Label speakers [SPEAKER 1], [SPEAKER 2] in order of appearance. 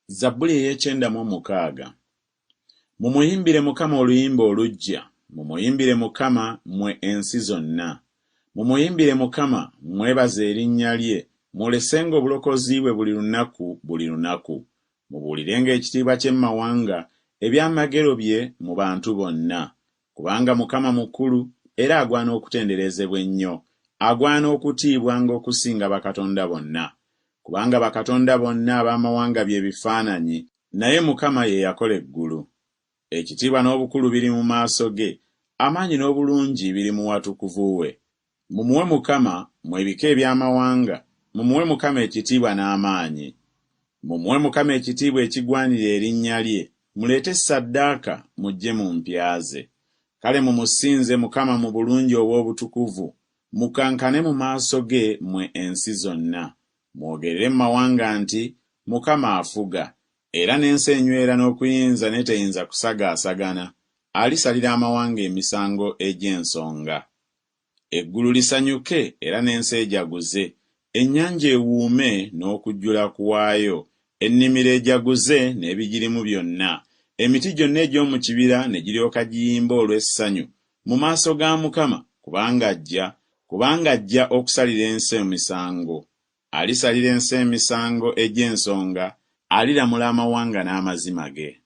[SPEAKER 1] Zabbuli ey'ekyenda mu mukaaga. Mumuyimbire Mukama oluyimba oluggya, mumuyimbire Mukama mmwe ensi zonna. Mumuyimbire Mukama mwebaze erinnya lye, mulesenga obulokozi bwe buli lunaku buli lunaku. Mubuulirenga ekitiibwa kye mu mawanga, ebyamagero bye mu bantu bonna. Kubanga Mukama mukulu era agwana okutenderezebwa ennyo, agwana okutiibwanga okusinga bakatonda bonna. Kubanga bakatonda bonna ab'amawanga bye bifaananyi, naye Mukama ye yakola eggulu. Ekitiibwa n'obukulu biri mu maaso ge, amaanyi n'obulungi biri mu watukuvu we. Mumuwe Mukama mmwe ebika eby'amawanga, mumuwe Mukama ekitiibwa n'amaanyi. Mumuwe Mukama ekitiibwa ekigwanira erinnya lye, muleete ssaddaaka mujje mu mpya ze. Kale mumusinze Mukama mu bulungi obw'obutukuvu, mukankane mu maaso ge mmwe ensi zonna. Mwogerere mu mawanga nti, Mukama afuga, era n'ensi enywera n'okuyinza ne teyinza kusagaasagana. Alisalira amawanga emisango egy'ensonga. Eggulu lisanyuke era n'ensi ejaguze, ennyanja ewuume n'okujjula kuwaayo, ennimiro ejaguze n'ebigirimu byonna, emiti gyonna egy'omu kibira ne giryoka giyimba olw'essanyu mu maaso ga Mukama, kubanga ajja okusalira ensi emisango. Alisalira ensi emisango egy'ensonga, aliramula amawanga n'amazima ge.